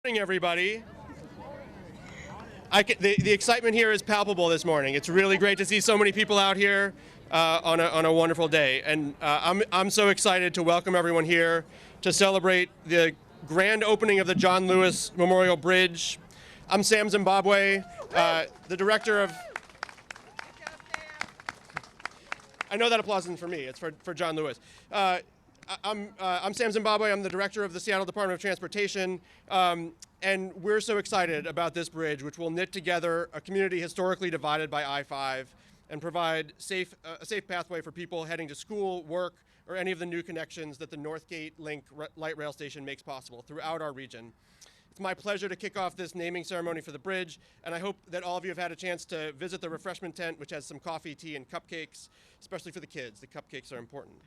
Morning, everybody. The excitement here is palpable this morning. It's really great to see so many people out here on a wonderful day, and I'm so excited to welcome everyone here to celebrate the grand opening of the John Lewis Memorial Bridge. I'm Sam Zimbabwe, the director of. I know that applause isn't for me; it's for John Lewis. I'm Sam Zimbabwe. I'm the director of the Seattle Department of Transportation, and we're so excited about this bridge, which will knit together a community historically divided by I-5 and provide a safe pathway for people heading to school, work, or any of the new connections that the Northgate Link light rail station makes possible throughout our region. It's my pleasure to kick off this naming ceremony for the bridge, and I hope that all of you have had a chance to visit the refreshment tent, which has some coffee, tea, and cupcakes, especially for the kids. The cupcakes are important.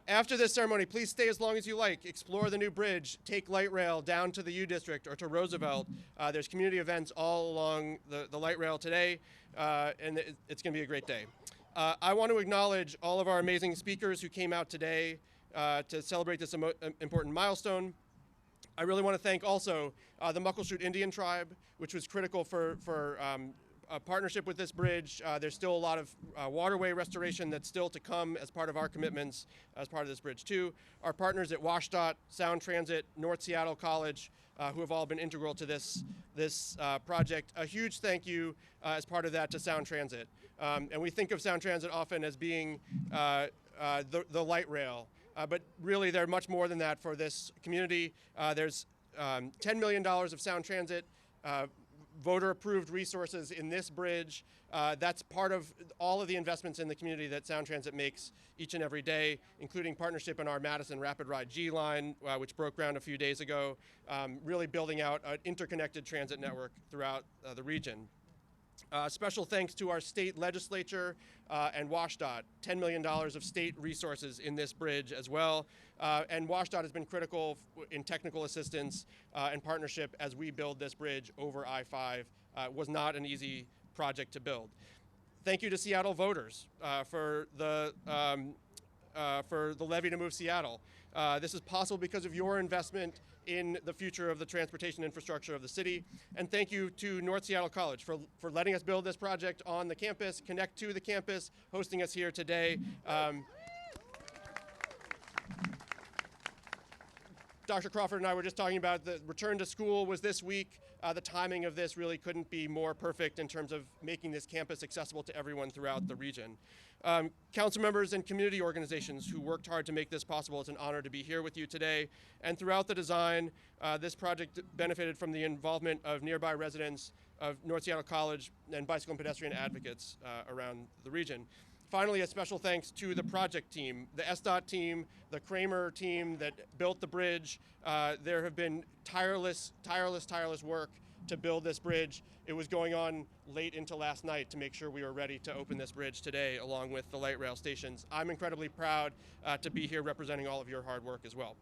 After this ceremony, please stay as long as you like. Explore the new bridge, take light rail down to the U District or to Roosevelt. There's community events all along the light rail today, and it's going to be a great day. I want to acknowledge all of our amazing speakers who came out today to celebrate this important milestone. I really want to thank also the Muckleshoot Indian Tribe, which was critical for a partnership with this bridge. There's still a lot of waterway restoration that's still to come as part of our commitments as part of this bridge too. Our partners at WashDOT, Sound Transit, North Seattle College, who have all been integral to this project. A huge thank you as part of that to Sound Transit. And we think of Sound Transit often as being the light rail, but really they're much more than that for this community. There's $10 million of Sound Transit voter-approved resources in this bridge. That's part of all of the investments in the community that Sound Transit makes each and every day, including partnership in our Madison Rapid Ride G line, which broke ground a few days ago, really building out an interconnected transit network throughout the region. Special thanks to our state legislature and WashDOT, $10 million of state resources in this bridge as well. And WashDOT has been critical in technical assistance and partnership as we build this bridge over I-5. It was not an easy project to build. Thank you to Seattle voters for the Levy to Move Seattle. This is possible because of your investment in the future of the transportation infrastructure of the city. And thank you to North Seattle College for letting us build this project on the campus, connect to the campus, hosting us here today. Dr. Crawford and I were just talking about the return to school was this week. The timing of this really couldn't be more perfect in terms of making this campus accessible to everyone throughout the region. Council members and community organizations who worked hard to make this possible, it's an honor to be here with you today. And throughout the design, this project benefited from the involvement of nearby residents of North Seattle College and bicycle and pedestrian advocates around the region. Finally, a special thanks to the project team, the SDOT team, the Kramer team that built the bridge. There have been tireless work to build this bridge. It was going on late into last night to make sure we were ready to open this bridge today, along with the light rail stations. I'm incredibly proud to be here representing all of your hard work as well.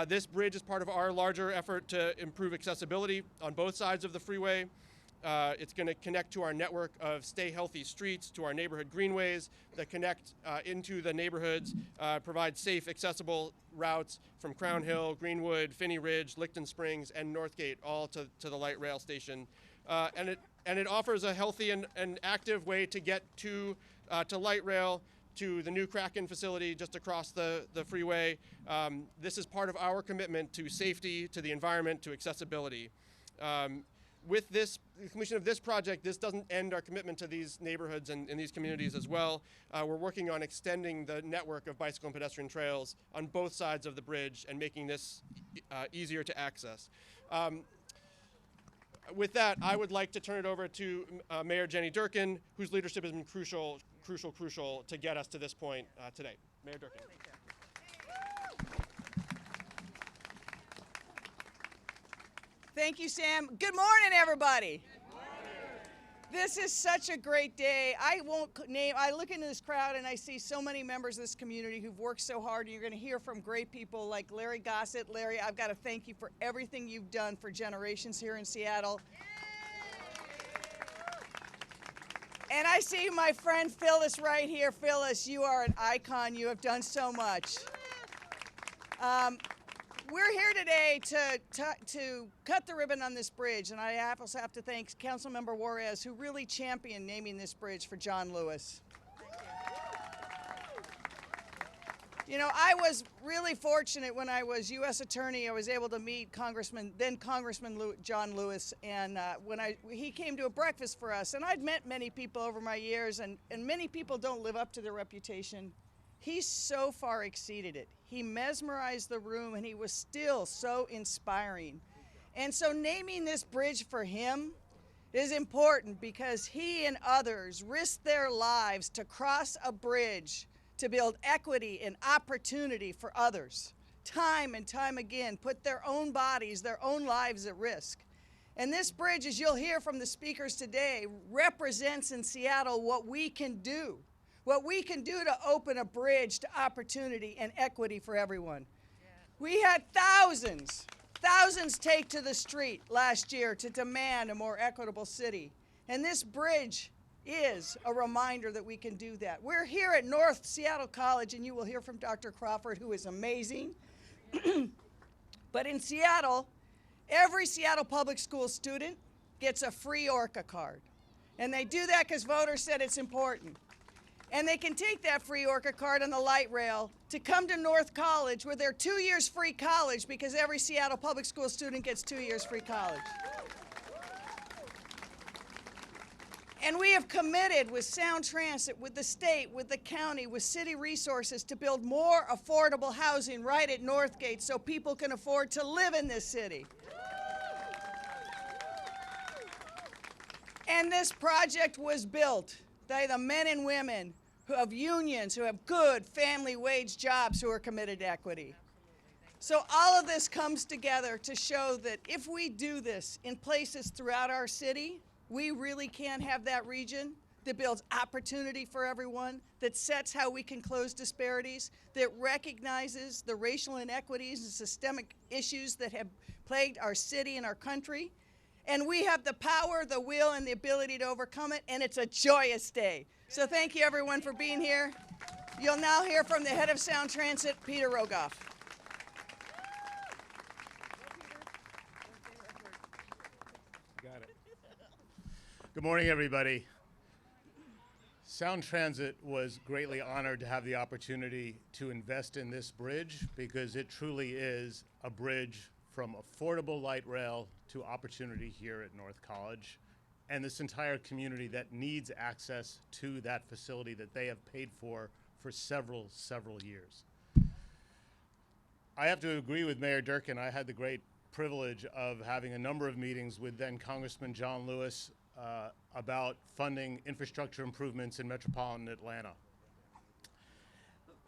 This bridge is part of our larger effort to improve accessibility on both sides of the freeway. It's going to connect to our network of Stay Healthy streets, to our neighborhood greenways that connect into the neighborhoods, provide safe, accessible routes from Crown Hill, Greenwood, Finney Ridge, Licton Springs, and Northgate, all to the light rail station. And it offers a healthy and active way to get to light rail, to the new Kraken facility just across the freeway. This is part of our commitment to safety, to the environment, to accessibility. With the completion of this project, this doesn't end our commitment to these neighborhoods and these communities as well. We're working on extending the network of bicycle and pedestrian trails on both sides of the bridge and making this easier to access. With that, I would like to turn it over to Mayor Jenny Durkin, whose leadership has been crucial to get us to this point today. Mayor Durkin. Thank you, Sam. Good morning, everybody. Good morning. This is such a great day. I look into this crowd and I see so many members of this community who've worked so hard, and you're going to hear from great people like Larry Gossett. Larry, I've got to thank you for everything you've done for generations here in Seattle. And I see my friend Phyllis right here. Phyllis, you are an icon. You have done so much. we're here today to cut the ribbon on this bridge, and I also have to thank Councilmember Juarez, who really championed naming this bridge for John Lewis. You know, I was really fortunate when I was U.S. Attorney. I was able to meet then Congressman John Lewis, and he came to a breakfast for us. And I'd met many people over my years, and many people don't live up to their reputation. He so far exceeded it. He mesmerized the room, and he was still so inspiring. And so naming this bridge for him is important because he and others risked their lives to cross a bridge to build equity and opportunity for others. Time and time again, put their own bodies, their own lives at risk. And this bridge, as you'll hear from the speakers today, represents in Seattle what we can do. What we can do to open a bridge to opportunity and equity for everyone. Yeah. We had thousands take to the street last year to demand a more equitable city. And this bridge is a reminder that we can do that. We're here at North Seattle College, and you will hear from Dr. Crawford, who is amazing. But in Seattle, every Seattle public school student gets a free Orca card. And they do that because voters said it's important. And they can take that free Orca card on the light rail to come to North College, where they're 2 years free college, because every Seattle public school student gets 2 years free college. And we have committed with Sound Transit, with the state, with the county, with city resources to build more affordable housing right at Northgate so people can afford to live in this city. And this project was built by the men and women who have unions, who have good family wage jobs, who are committed to equity. So all of this comes together to show that if we do this in places throughout our city, we really can have that region that builds opportunity for everyone, that sets how we can close disparities, that recognizes the racial inequities and systemic issues that have plagued our city and our country. And we have the power, the will, and the ability to overcome it, and it's a joyous day. So thank you, everyone, for being here. You'll now hear from the head of Sound Transit, Peter Rogoff. Got it. Good morning, everybody. Sound Transit was greatly honored to have the opportunity to invest in this bridge because it truly is a bridge from affordable light rail to opportunity here at North College and this entire community that needs access to that facility that they have paid for several years. I have to agree with Mayor Durkin. I had the great privilege of having a number of meetings with then Congressman John Lewis about funding infrastructure improvements in metropolitan Atlanta.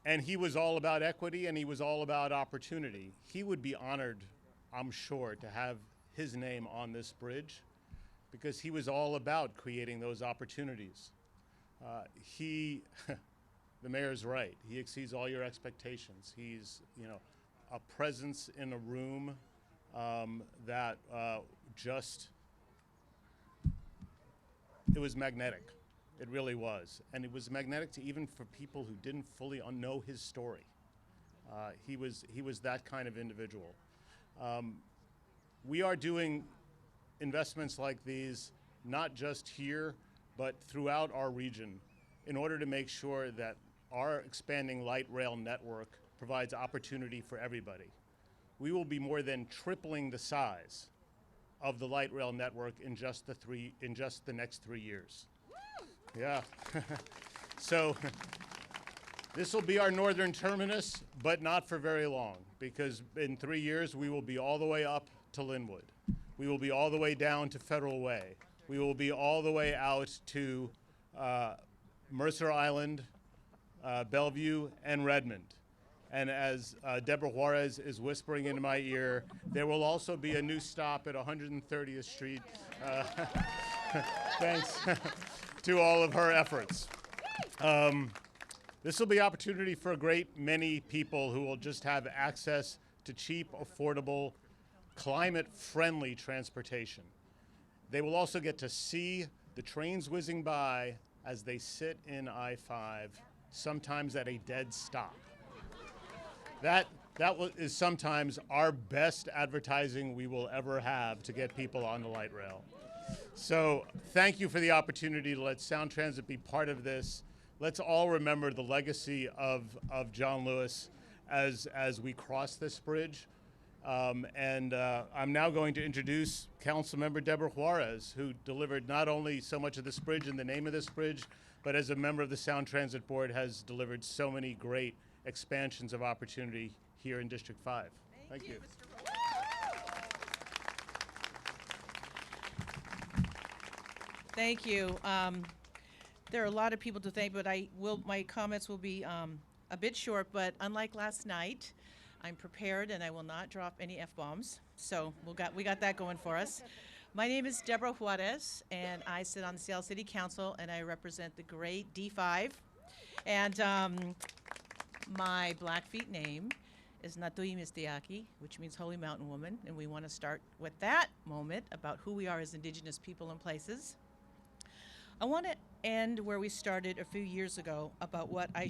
And he was all about equity, and he was all about opportunity. He would be honored, I'm sure, to have his name on this bridge because he was all about creating those opportunities. The mayor's right. He exceeds all your expectations. He's, a presence in a room that it was magnetic. It really was. And it was magnetic to even for people who didn't fully know his story. He was that kind of individual. We are doing investments like these, not just here, but throughout our region in order to make sure that our expanding light rail network provides opportunity for everybody. We will be more than tripling the size of the light rail network in just the next 3 years. Woo! Yeah. So this will be our northern terminus, but not for very long, because in 3 years we will be all the way up to Lynnwood. We will be all the way down to Federal Way. We will be all the way out to Mercer Island, Bellevue, and Redmond. And as Deborah Juarez is whispering into my ear, there will also be a new stop at 130th Street. Thanks to all of her efforts. This will be opportunity for a great many people who will just have access to cheap, affordable, climate-friendly transportation. They will also get to see the trains whizzing by as they sit in I-5, sometimes at a dead stop. is sometimes our best advertising we will ever have to get people on the light rail. So thank you for the opportunity to let Sound Transit be part of this. Let's all remember the legacy of John Lewis as we cross this bridge. I'm now going to introduce Councilmember Deborah Juarez, who delivered not only so much of this bridge and the name of this bridge, but as a member of the Sound Transit Board has delivered so many great expansions of opportunity here in District 5. Thank you. Thank you. There are a lot of people to thank, but my comments will be a bit short, but unlike last night, I'm prepared and I will not drop any F-bombs. So we got that going for us. My name is Deborah Juarez, and I sit on the Seattle City Council, and I represent the great D5. And my Blackfeet name is Natui Mistiaki, which means Holy Mountain Woman, and we want to start with that moment about who we are as Indigenous people and places. I want to end where we started a few years ago about what I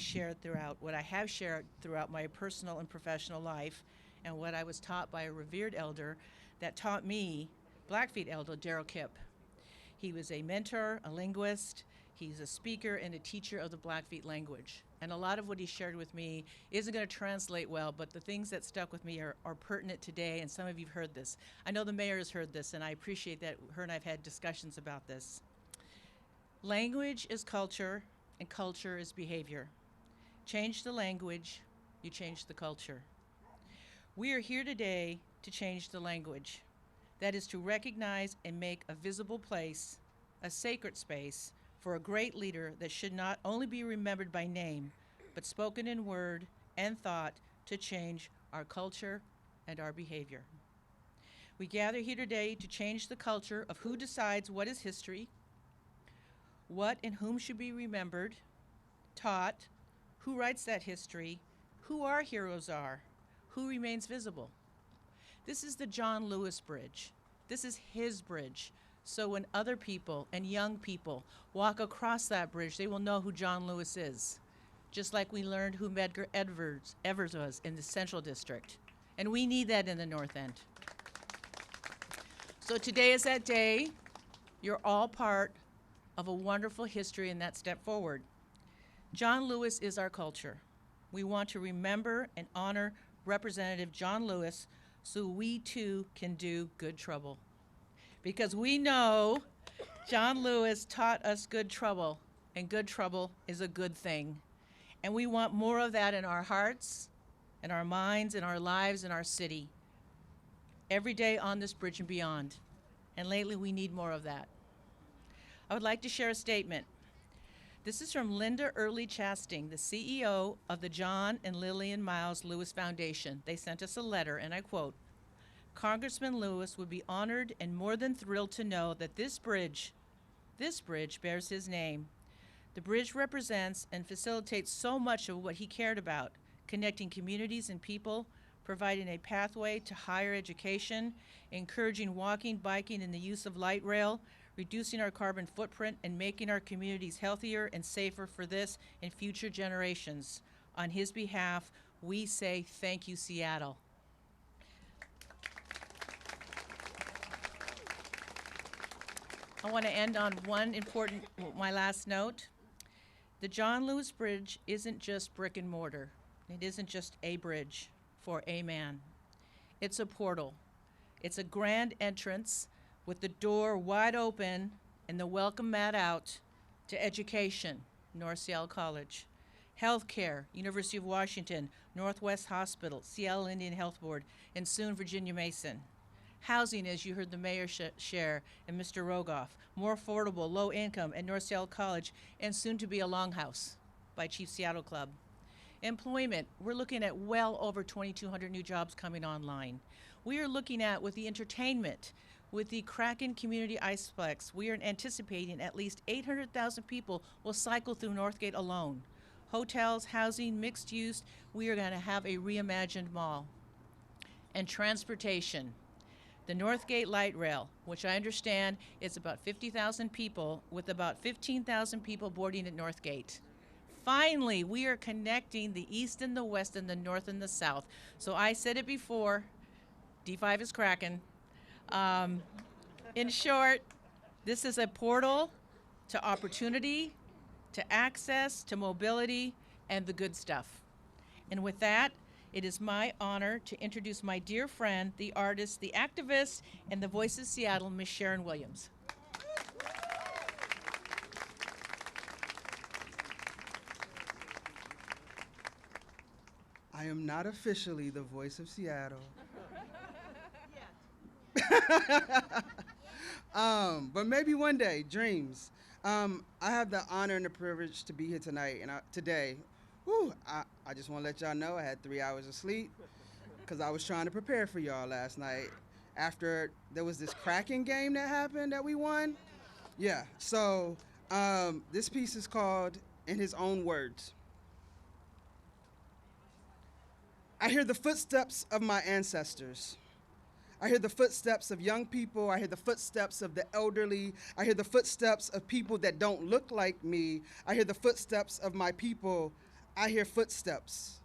have shared throughout my personal and professional life, and what I was taught by a revered elder that taught me, Blackfeet elder Darrell Kipp. He was a mentor, a linguist, he's a speaker and a teacher of the Blackfeet language. And a lot of what he shared with me isn't going to translate well, but the things that stuck with me are pertinent today, and some of you have heard this. I know the mayor has heard this, and I appreciate that her and I have had discussions about this. Language is culture, and culture is behavior. Change the language, you change the culture. We are here today to change the language. That is to recognize and make a visible place, a sacred space, for a great leader that should not only be remembered by name, but spoken in word and thought to change our culture and our behavior. We gather here today to change the culture of who decides what is history, what and whom should be remembered, taught, who writes that history, who our heroes are, who remains visible. This is the John Lewis Bridge. This is his bridge. So when other people and young people walk across that bridge, they will know who John Lewis is, just like we learned who Medgar Evers was in the Central District. And we need that in the North End. So today is that day. You're all part of a wonderful history in that step forward. John Lewis is our culture. We want to remember and honor Representative John Lewis so we too can do good trouble. Because we know John Lewis taught us good trouble, and good trouble is a good thing. And we want more of that in our hearts, in our minds, in our lives, in our city. Every day on this bridge and beyond. And lately we need more of that. I would like to share a statement. This is from Linda Early Chasting, the CEO of the John and Lillian Miles Lewis Foundation. They sent us a letter, and I quote, "Congressman Lewis would be honored and more than thrilled to know that this bridge bears his name. The bridge represents and facilitates so much of what he cared about, connecting communities and people, providing a pathway to higher education, encouraging walking, biking, and the use of light rail, reducing our carbon footprint, and making our communities healthier and safer for this and future generations. On his behalf, we say thank you, Seattle." I want to end on my last note. The John Lewis Bridge isn't just brick and mortar. It isn't just a bridge for a man. It's a portal. It's a grand entrance with the door wide open and the welcome mat out to education, North Seattle College, healthcare, University of Washington, Northwest Hospital, Seattle Indian Health Board, and soon Virginia Mason. Housing, as you heard the mayor share and Mr. Rogoff, more affordable, low income at North Seattle College, and soon to be a Longhouse by Chief Seattle Club. Employment, we're looking at well over 2,200 new jobs coming online. We are looking at, with the entertainment, with the Kraken Community Iceplex, we are anticipating at least 800,000 people will cycle through Northgate alone. Hotels, housing, mixed use, we are going to have a reimagined mall. And transportation. The Northgate Light Rail, which I understand is about 50,000 people, with about 15,000 people boarding at Northgate. Finally, we are connecting the East and the West and the North and the South. So I said it before, D5 is cracking. In short, this is a portal to opportunity, to access, to mobility, and the good stuff. And with that, it is my honor to introduce my dear friend, the artist, the activist, and the voice of Seattle, Miss Sharon Williams. I am not officially the voice of Seattle. But maybe one day, dreams. I have the honor and the privilege to be here tonight and today. I just want to let y'all know I had 3 hours of sleep because I was trying to prepare for y'all last night after there was this cracking game that happened that we won. Yeah, so this piece is called In His Own Words. I hear the footsteps of my ancestors. I hear the footsteps of young people. I hear the footsteps of the elderly. I hear the footsteps of people that don't look like me. I hear the footsteps of my people. I hear footsteps.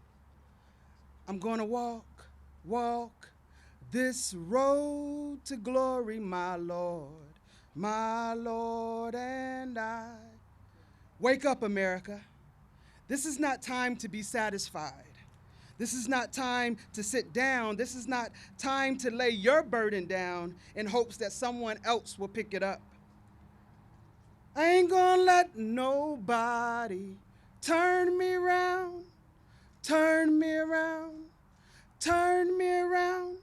I'm going to walk this road to glory, my Lord and I. Wake up, America. This is not time to be satisfied. This is not time to sit down. This is not time to lay your burden down in hopes that someone else will pick it up. I ain't gonna let nobody turn me around, turn me around, turn me around.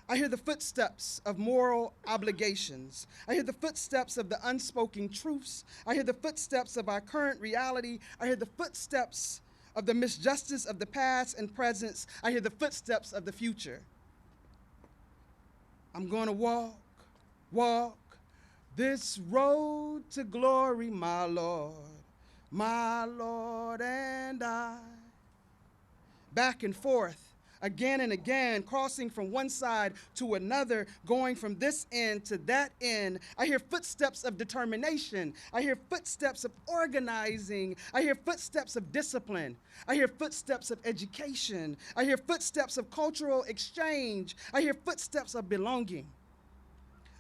I hear the footsteps of moral obligations. I hear the footsteps of the unspoken truths. I hear the footsteps of our current reality. I hear the footsteps of the misjustice of the past and presence. I hear the footsteps of the future. I'm going to walk this road to glory, my Lord and I. Back and forth, again and again, crossing from one side to another, going from this end to that end. I hear footsteps of determination. I hear footsteps of organizing. I hear footsteps of discipline. I hear footsteps of education. I hear footsteps of cultural exchange. I hear footsteps of belonging.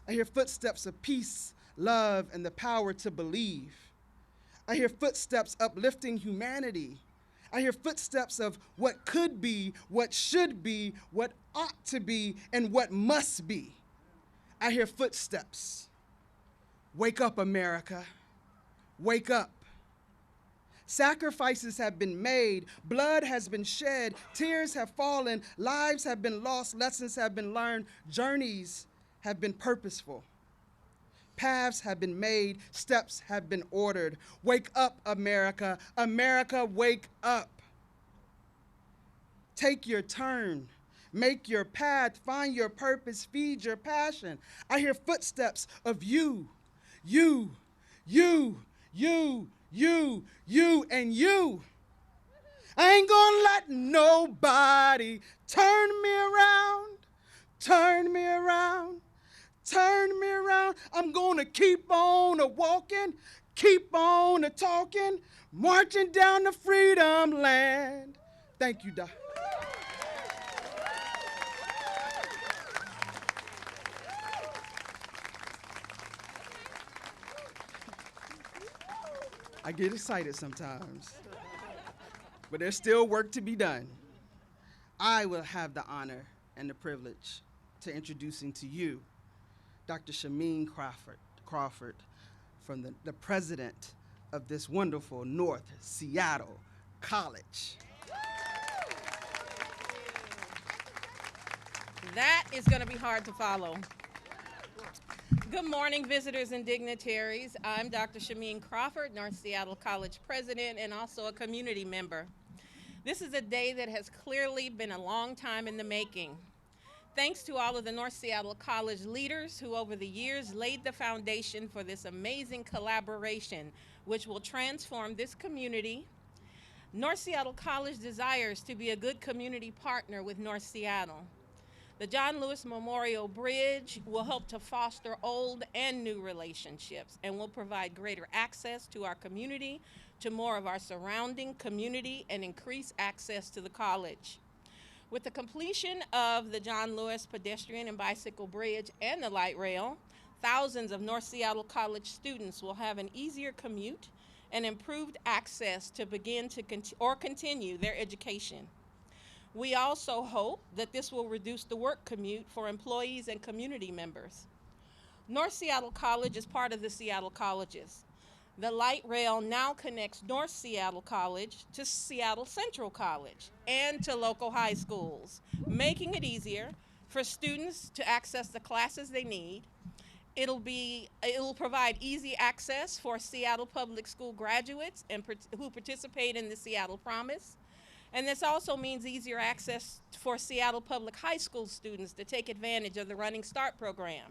I hear footsteps of peace, love, and the power to believe. I hear footsteps uplifting humanity. I hear footsteps of what could be, what should be, what ought to be, and what must be. I hear footsteps. Wake up, America. Wake up. Sacrifices have been made, blood has been shed, tears have fallen, lives have been lost, lessons have been learned, journeys have been purposeful. Paths have been made, steps have been ordered. Wake up, America. America, wake up. Take your turn. Make your path. Find your purpose. Feed your passion. I hear footsteps of you, and you. I ain't gonna let nobody turn me around, turn me around. Turn me around. I'm gonna keep on walking, keep on talking, marching down the freedom land. Thank you, Doc. I get excited sometimes, but there's still work to be done. I will have the honor and the privilege to introducing to you Dr. Shameen Crawford, from the president of this wonderful North Seattle College. That is going to be hard to follow. Good morning, visitors and dignitaries. I'm Dr. Shameen Crawford, North Seattle College president and also a community member. This is a day that has clearly been a long time in the making. Thanks to all of the North Seattle College leaders who over the years laid the foundation for this amazing collaboration, which will transform this community. North Seattle College desires to be a good community partner with North Seattle. The John Lewis Memorial Bridge will help to foster old and new relationships and will provide greater access to our community, to more of our surrounding community, and increase access to the college. With the completion of the John Lewis Pedestrian and Bicycle Bridge and the light rail, thousands of North Seattle College students will have an easier commute and improved access to begin to continue their education. We also hope that this will reduce the work commute for employees and community members. North Seattle College is part of the Seattle Colleges. The light rail now connects North Seattle College to Seattle Central College and to local high schools, making it easier for students to access the classes they need. It will provide easy access for Seattle Public School graduates who participate in the Seattle Promise. And this also means easier access for Seattle Public High School students to take advantage of the Running Start program.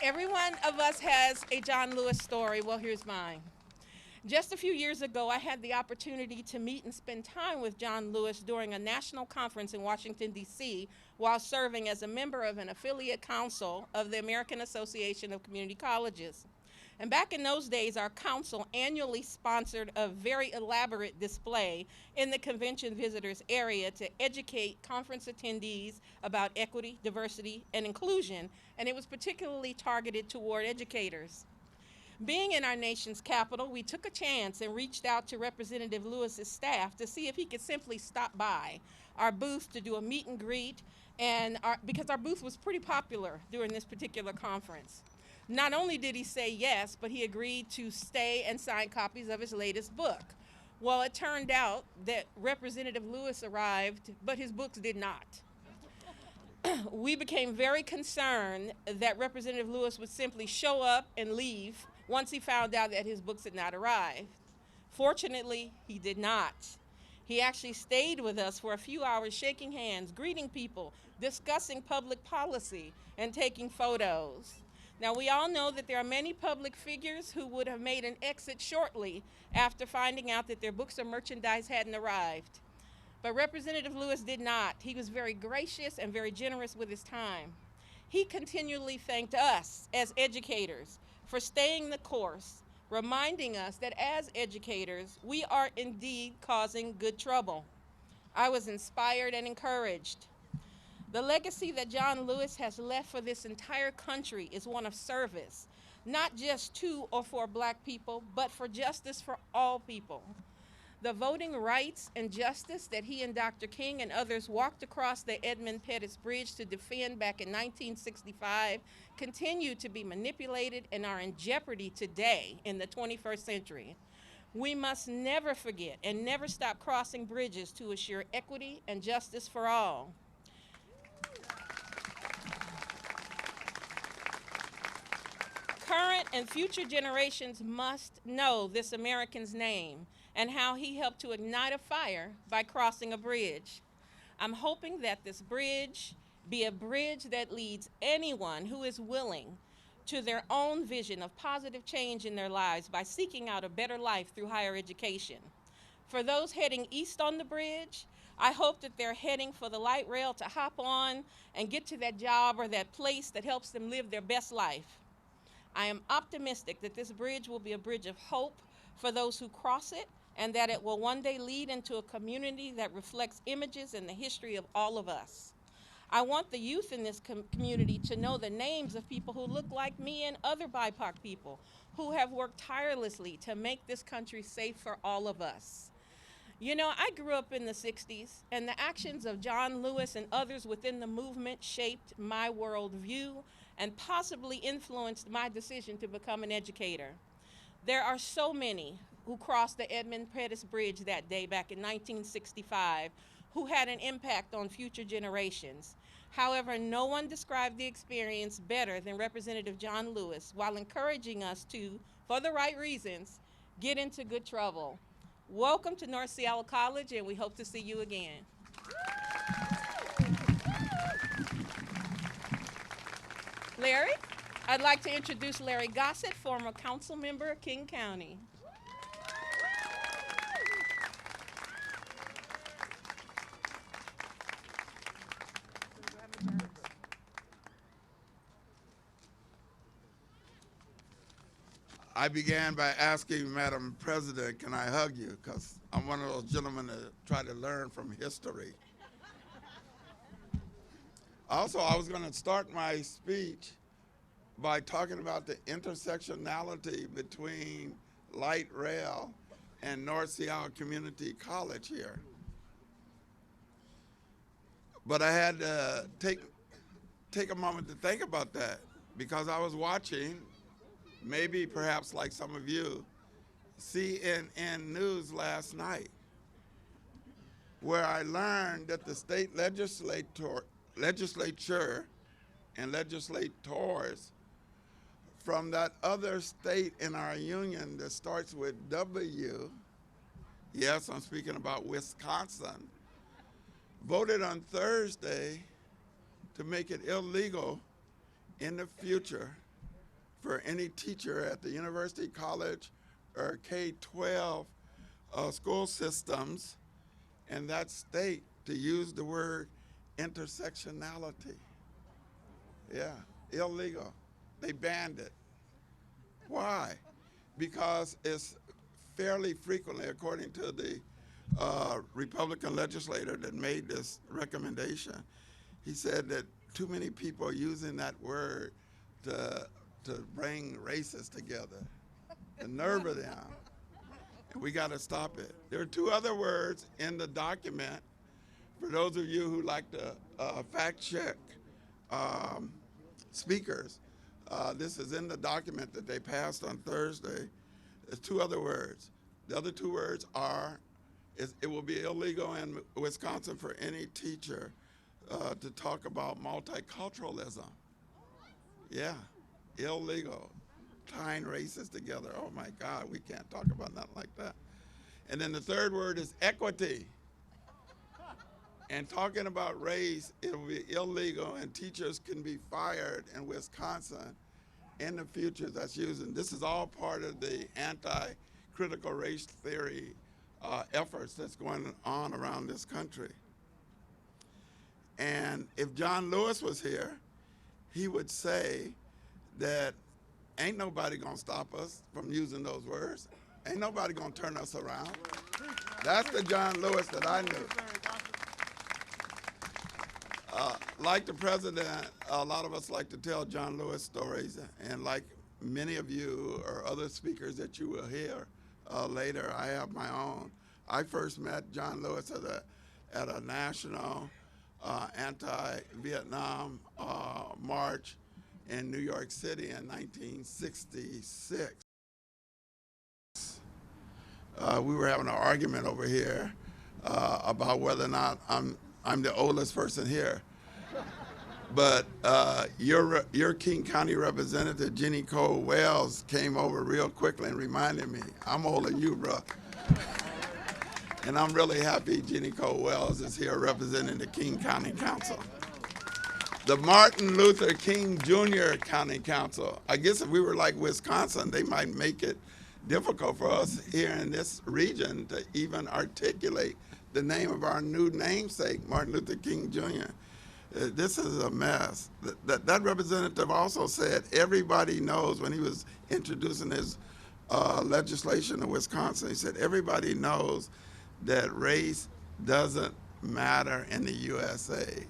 Every one of us has a John Lewis story. Well, here's mine. Just a few years ago, I had the opportunity to meet and spend time with John Lewis during a national conference in Washington, D.C., while serving as a member of an affiliate council of the American Association of Community Colleges. And back in those days, our council annually sponsored a very elaborate display in the convention visitors area to educate conference attendees about equity, diversity, and inclusion, and it was particularly targeted toward educators. Being in our nation's capital, we took a chance and reached out to Representative Lewis's staff to see if he could simply stop by our booth to do a meet and greet, because our booth was pretty popular during this particular conference. Not only did he say yes, but he agreed to stay and sign copies of his latest book. Well, it turned out that Representative Lewis arrived, but his books did not. We became very concerned that Representative Lewis would simply show up and leave once he found out that his books had not arrived. Fortunately, he did not. He actually stayed with us for a few hours, shaking hands, greeting people, discussing public policy, and taking photos. Now, we all know that there are many public figures who would have made an exit shortly after finding out that their books or merchandise hadn't arrived. But Representative Lewis did not. He was very gracious and very generous with his time. He continually thanked us as educators for staying the course, reminding us that as educators, we are indeed causing good trouble. I was inspired and encouraged. The legacy that John Lewis has left for this entire country is one of service, not just to or for Black people, but for justice for all people. The voting rights and justice that he and Dr. King and others walked across the Edmund Pettus Bridge to defend back in 1965 continue to be manipulated and are in jeopardy today in the 21st century. We must never forget and never stop crossing bridges to assure equity and justice for all. Current and future generations must know this American's name and how he helped to ignite a fire by crossing a bridge. I'm hoping that this bridge be a bridge that leads anyone who is willing to their own vision of positive change in their lives by seeking out a better life through higher education. For those heading east on the bridge, I hope that they're heading for the light rail to hop on and get to that job or that place that helps them live their best life. I am optimistic that this bridge will be a bridge of hope for those who cross it, and that it will one day lead into a community that reflects images and the history of all of us. I want the youth in this community to know the names of people who look like me and other BIPOC people who have worked tirelessly to make this country safe for all of us. You know, I grew up in the 60s, and the actions of John Lewis and others within the movement shaped my worldview and possibly influenced my decision to become an educator. There are so many who crossed the Edmund Pettus Bridge that day back in 1965 who had an impact on future generations. However, no one described the experience better than Representative John Lewis while encouraging us to, for the right reasons, get into good trouble. Welcome to North Seattle College, and we hope to see you again. Larry, I'd like to introduce Larry Gossett, former council member of King County. I began by asking Madam President, can I hug you? Because I'm one of those gentlemen that try to learn from history. Also, I was going to start my speech by talking about the intersectionality between light rail and North Seattle Community College here. But I had to take a moment to think about that, because I was watching, maybe perhaps like some of you, CNN News last night, where I learned that the state legislature and legislators from that other state in our union that starts with W, yes, I'm speaking about Wisconsin, voted on Thursday to make it illegal in the future for any teacher at the university, college, or K-12 school systems in that state to use the word intersectionality. Yeah, illegal. They banned it. Why? Because it's fairly frequently, according to the Republican legislator that made this recommendation, he said that too many people are using that word to bring races together. The nerve of them. And we got to stop it. There are two other words in the document for those of you who like to fact check speakers. This is in the document that they passed on Thursday. There's two other words. The other two words are, it will be illegal in Wisconsin for any teacher to talk about multiculturalism. Yeah, illegal. Tying races together. Oh my God, we can't talk about nothing like that. And then the third word is equity. And talking about race, it will be illegal, and teachers can be fired in Wisconsin in the future. That's using, this is all part of the anti-critical race theory efforts that's going on around this country. And if John Lewis was here, he would say that ain't nobody gonna stop us from using those words. Ain't nobody gonna turn us around. That's the John Lewis that I knew. Like the president, a lot of us like to tell John Lewis stories, and like many of you or other speakers that you will hear later, I have my own. I first met John Lewis at a national anti-Vietnam march in New York City in 1966. We were having an argument over here about whether or not I'm the oldest person here. But your King County representative, Jenny Cole Wells, came over real quickly and reminded me, I'm older than you, bro. And I'm really happy Jenny Cole Wells is here representing the King County Council. The Martin Luther King Jr. County Council. I guess if we were like Wisconsin, they might make it difficult for us here in this region to even articulate the name of our new namesake, Martin Luther King Jr. This is a mess. That representative also said everybody knows, when he was introducing his legislation in Wisconsin, he said everybody knows that race doesn't matter in the USA.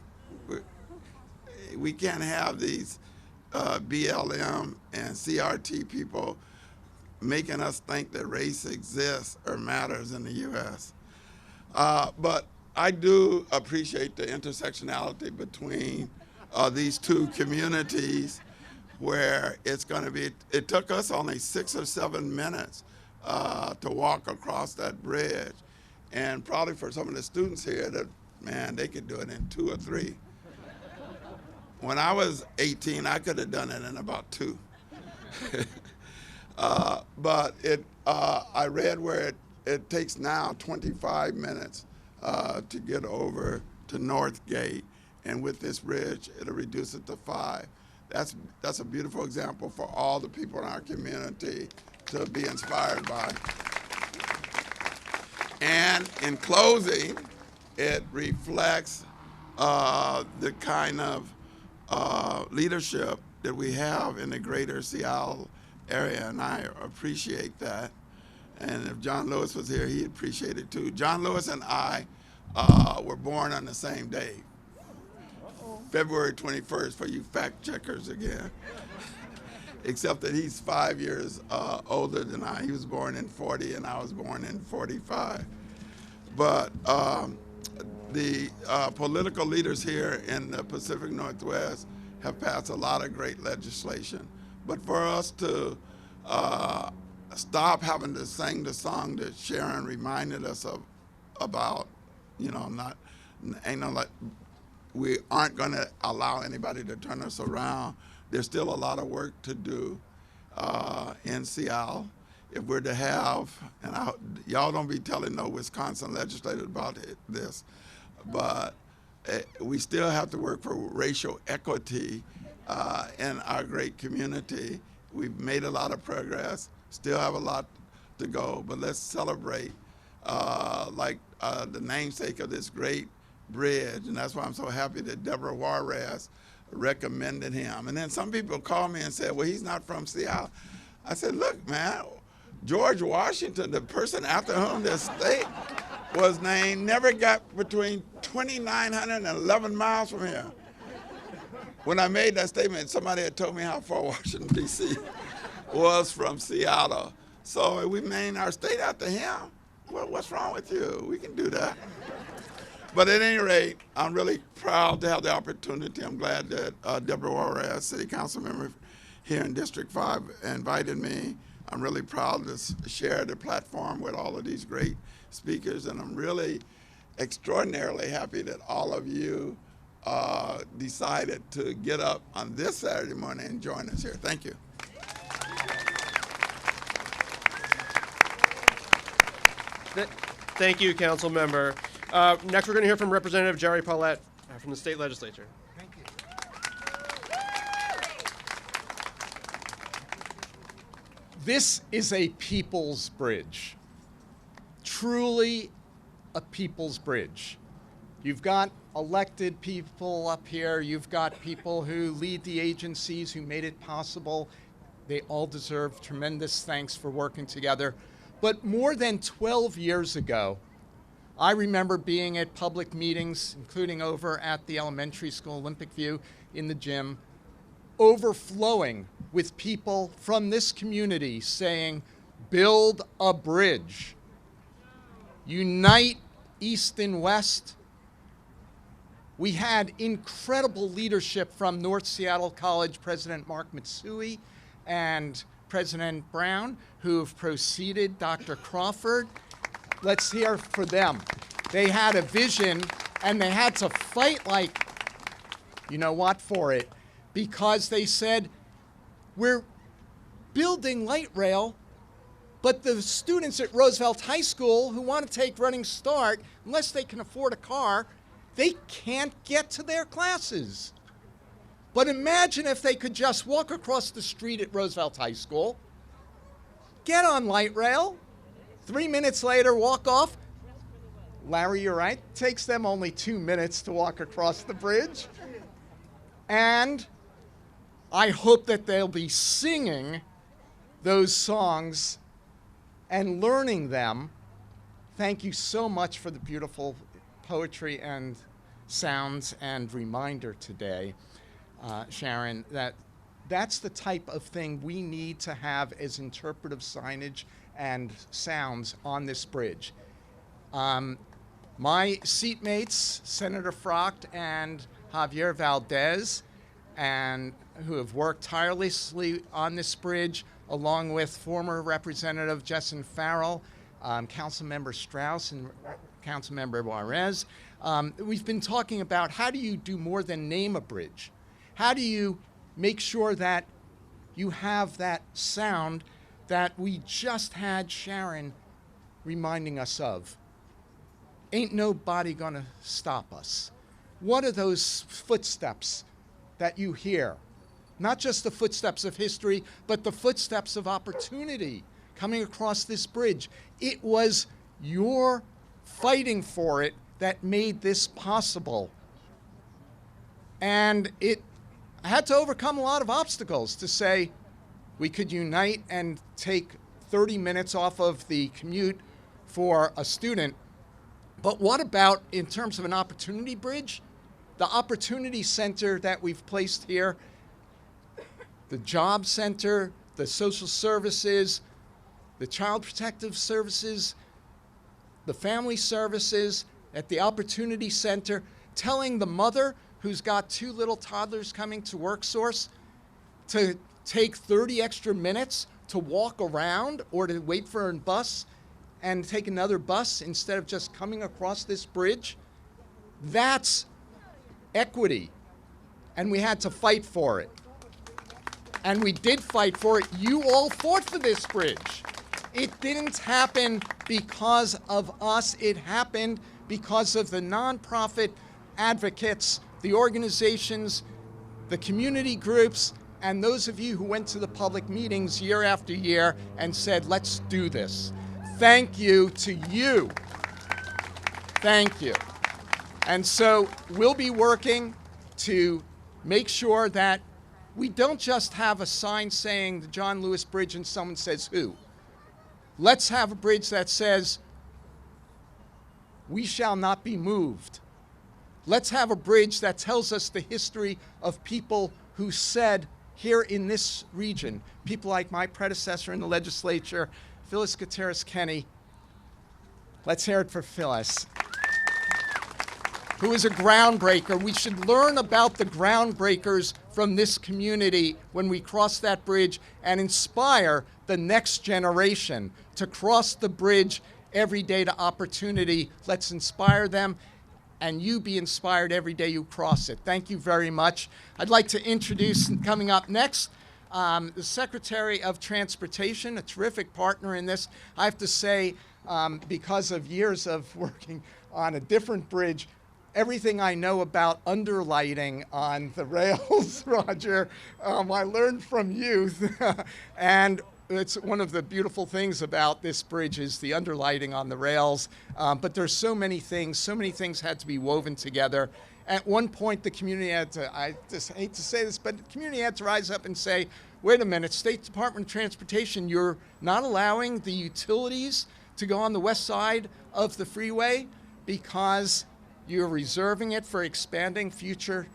We can't have these BLM and CRT people making us think that race exists or matters in the US. But I do appreciate the intersectionality between these two communities, where it's going to be, it took us only 6 or 7 minutes to walk across that bridge. And probably for some of the students here, that, man, they could do it in 2 or 3. When I was 18, I could have done it in about 2. But I read where it takes now 25 minutes to get over to Northgate, and with this bridge, it'll reduce it to 5. That's a beautiful example for all the people in our community to be inspired by. And in closing, it reflects the kind of leadership that we have in the greater Seattle area, and I appreciate that. And if John Lewis was here, he'd appreciate it too. John Lewis and I were born on the same day, February 21st, for you fact checkers again. Except that he's 5 years older than I. He was born in 40 and I was born in 45. But the political leaders here in the Pacific Northwest have passed a lot of great legislation. But for us to stop having to sing the song that Sharon reminded us of about, we aren't going to allow anybody to turn us around. There's still a lot of work to do in Seattle if we're to have, and y'all don't be telling no Wisconsin legislators about this, but we still have to work for racial equity in our great community. We've made a lot of progress, still have a lot to go, but let's celebrate the namesake of this great bridge, and that's why I'm so happy that Deborah Juarez recommended him. And then some people called me and said, well, he's not from Seattle. I said, look, man, George Washington, the person after whom this state was named, never got between 2,900 and 11 miles from here. When I made that statement, somebody had told me how far Washington, D.C. was from Seattle. So we named our state after him. Well, what's wrong with you? We can do that. But at any rate, I'm really proud to have the opportunity. I'm glad that Deborah Juarez, City Council member here in District 5, invited me. I'm really proud to share the platform with all of these great speakers, and I'm really extraordinarily happy that all of you decided to get up on this Saturday morning and join us here. Thank you. Thank you, Council Member. Next, we're going to hear from Representative Jerry Paulette from the state legislature. Thank you. This is a people's bridge, truly a people's bridge. You've got elected people up here. You've got people who lead the agencies who made it possible. They all deserve tremendous thanks for working together. But more than 12 years ago, I remember being at public meetings, including over at the elementary school, Olympic View, in the gym, overflowing with people from this community saying, build a bridge. Unite East and West. We had incredible leadership from North Seattle College President Mark Mitsui and President Brown, who have preceded Dr. Crawford. Let's hear for them. They had a vision, and they had to fight like, you know what, for it, because they said, we're building light rail, but the students at Roosevelt High School who want to take Running Start, unless they can afford a car, they can't get to their classes. But imagine if they could just walk across the street at Roosevelt High School, get on light rail, 3 minutes later, walk off. Larry, you're right. It takes them only 2 minutes to walk across the bridge. And I hope that they'll be singing those songs and learning them. Thank you so much for the beautiful poetry and sounds and reminder today, Sharon, that's the type of thing we need to have as interpretive signage and sounds on this bridge. My seatmates, Senator Frocht and Javier Valdez, and who have worked tirelessly on this bridge, along with former Representative Jessen Farrell, Councilmember Strauss, and Councilmember Juarez. We've been talking about how do you do more than name a bridge? How do you make sure that you have that sound that we just had Sharon reminding us of? Ain't nobody gonna stop us. What are those footsteps that you hear? Not just the footsteps of history, but the footsteps of opportunity coming across this bridge. It was your fighting for it that made this possible. And it had to overcome a lot of obstacles to say, We could unite and take 30 minutes off of the commute for a student. But what about in terms of an opportunity bridge? The opportunity center that we've placed here, the job center, the social services, the child protective services, the family services at the opportunity center, telling the mother who's got 2 little toddlers coming to WorkSource to take 30 extra minutes to walk around or to wait for a bus and take another bus instead of just coming across this bridge. That's equity, and we had to fight for it. And we did fight for it. You all fought for this bridge. It didn't happen because of us. It happened because of the nonprofit advocates, the organizations, the community groups, and those of you who went to the public meetings year after year and said, let's do this. Thank you to you. Thank you. And so we'll be working to make sure that we don't just have a sign saying the John Lewis Bridge and someone says who. Let's have a bridge that says, we shall not be moved. Let's have a bridge that tells us the history of people who said here in this region, people like my predecessor in the legislature, Phyllis Gutierrez-Kenny. Let's hear it for Phyllis, who is a groundbreaker. We should learn about the groundbreakers from this community when we cross that bridge and inspire the next generation to cross the bridge every day to opportunity. Let's inspire them, and you be inspired every day you cross it. Thank you very much. I'd like to introduce, coming up next, the Secretary of Transportation, a terrific partner in this. I have to say, because of years of working on a different bridge, everything I know about underlighting on the rails, Roger, I learned from youth. And it's one of the beautiful things about this bridge is the underlighting on the rails. But there's so many things had to be woven together. At one point, the community had to, I just hate to say this, but the community had to rise up and say, wait a minute, State Department of Transportation, you're not allowing the utilities to go on the west side of the freeway because you're reserving it for expanding future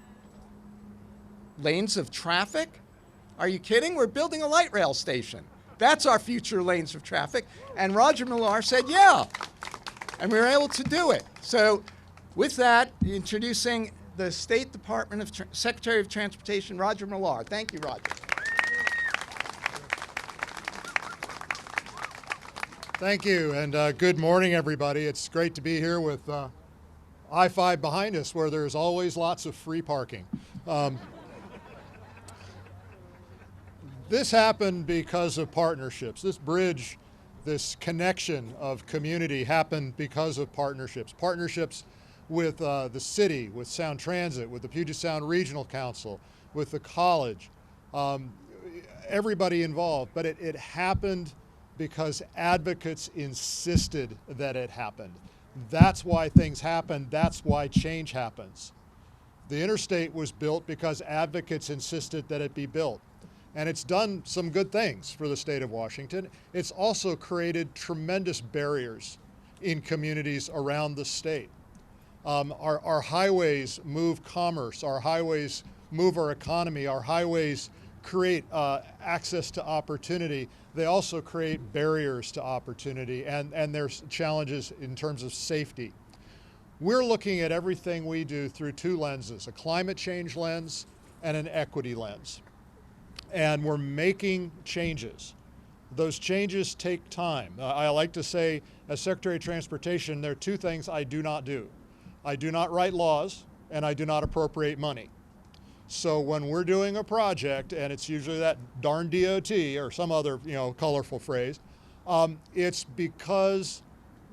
lanes of traffic? Are you kidding? We're building a light rail station. That's our future lanes of traffic. And Roger Millar said, yeah. And we were able to do it. So with that, introducing the State Department of Secretary of Transportation, Roger Millar. Thank you, Roger. Thank you, and good morning, everybody. It's great to be here with I-5 behind us, where there's always lots of free parking. This happened because of partnerships. This bridge, this connection of community happened because of partnerships. Partnerships with the city, with Sound Transit, with the Puget Sound Regional Council, with the college, everybody involved. But it happened because advocates insisted that it happened. That's why things happen. That's why change happens. The interstate was built because advocates insisted that it be built. And it's done some good things for the state of Washington. It's also created tremendous barriers in communities around the state. Our highways move commerce. Our highways move our economy. Our highways create access to opportunity. They also create barriers to opportunity, and there's challenges in terms of safety. We're looking at everything we do through 2 lenses, a climate change lens and an equity lens. And we're making changes. Those changes take time. I like to say, as Secretary of Transportation, there are 2 things I do not do. I do not write laws, and I do not appropriate money. So when we're doing a project, and it's usually that darn DOT or some other, colorful phrase, it's because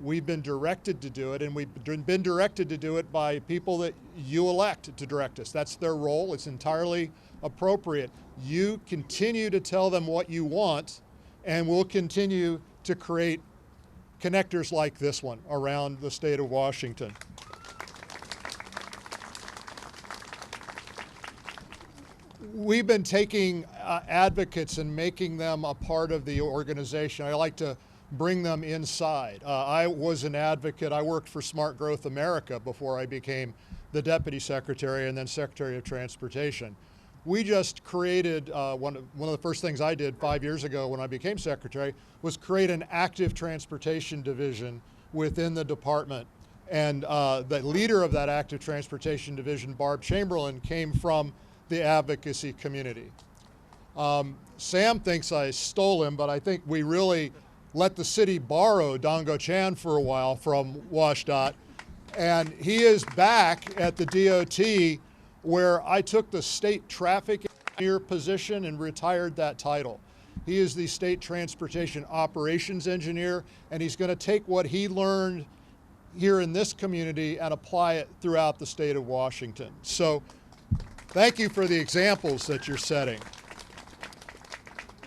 we've been directed to do it, and we've been directed to do it by people that you elect to direct us. That's their role. It's entirely appropriate. You continue to tell them what you want, and we'll continue to create connectors like this one around the state of Washington. we've been taking advocates and making them a part of the organization. I like to bring them inside. I was an advocate. I worked for Smart Growth America before I became the Deputy Secretary and then Secretary of Transportation. We just created, one of the first things I did 5 years ago when I became Secretary was create an active transportation division within the department. And the leader of that active transportation division, Barb Chamberlain, came from the advocacy community. Sam thinks I stole him, but I think we really let the city borrow Dongo Chan for a while from WashDOT. And he is back at the DOT where I took the state traffic engineer position and retired that title. He is the state transportation operations engineer, and he's going to take what he learned here in this community and apply it throughout the state of Washington. So thank you for the examples that you're setting.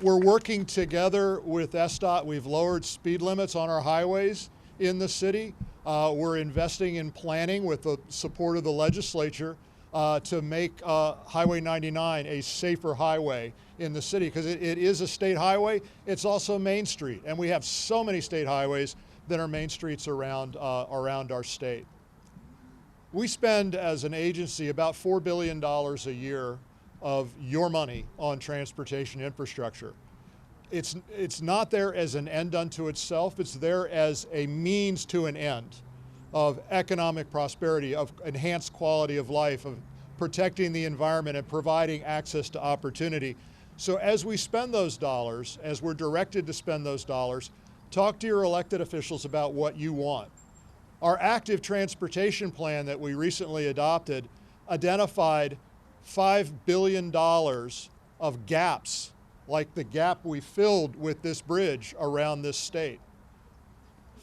We're working together with SDOT. We've lowered speed limits on our highways in the city. We're investing in planning with the support of the legislature to make Highway 99 a safer highway in the city, because it is a state highway. It's also Main Street, and we have so many state highways that are main streets around our state. We spend as an agency about $4 billion a year of your money on transportation infrastructure. It's not there as an end unto itself. It's there as a means to an end of economic prosperity, of enhanced quality of life, of protecting the environment and providing access to opportunity. So as we spend those dollars, as we're directed to spend those dollars, talk to your elected officials about what you want. Our active transportation plan that we recently adopted identified $5 billion of gaps, like the gap we filled with this bridge around this state.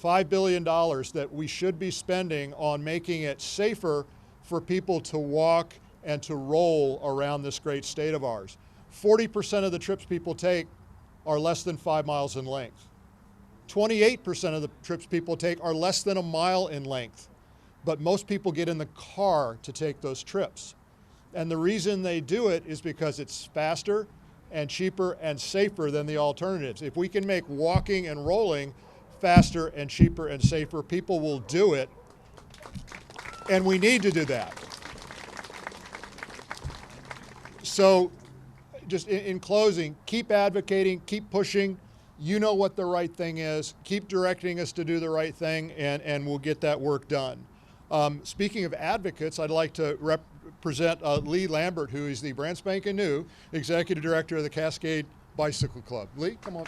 $5 billion that we should be spending on making it safer for people to walk and to roll around this great state of ours. 40% of the trips people take are less than 5 miles in length. 28% of the trips people take are less than a mile in length, but most people get in the car to take those trips. And the reason they do it is because it's faster and cheaper and safer than the alternatives. If we can make walking and rolling faster and cheaper and safer, people will do it, and we need to do that. So just in closing, keep advocating, keep pushing. You know what the right thing is. Keep directing us to do the right thing, and we'll get that work done. Speaking of advocates, I'd like to present Lee Lambert, who is the brand spanking new Executive Director of the Cascade Bicycle Club. Lee, come on.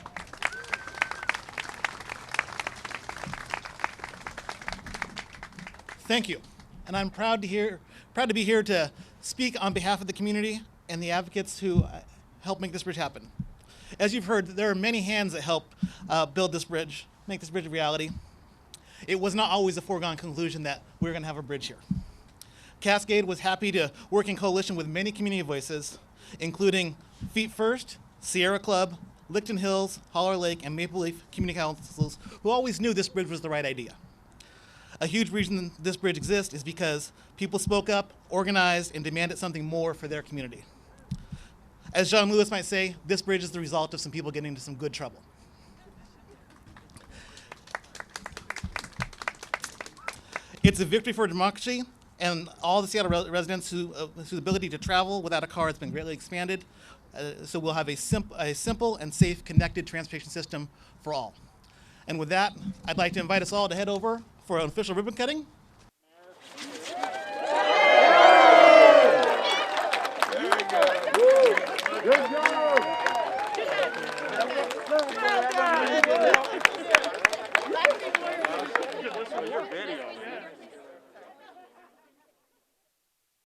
Thank you. And I'm proud to be here to speak on behalf of the community and the advocates who help make this bridge happen. As you've heard, there are many hands that help build this bridge, make this bridge a reality. It was not always a foregone conclusion that we were going to have a bridge here. Cascade was happy to work in coalition with many community voices, including Feet First, Sierra Club, Licton Hills, Holler Lake, and Maple Leaf community councils, who always knew this bridge was the right idea. A huge reason this bridge exists is because people spoke up, organized, and demanded something more for their community. As John Lewis might say, this bridge is the result of some people getting into some good trouble. It's a victory for democracy, and all the Seattle residents whose ability to travel without a car has been greatly expanded. So we'll have a simple and safe connected transportation system for all. And with that, I'd like to invite us all to head over for an official ribbon cutting. Good job! Your video.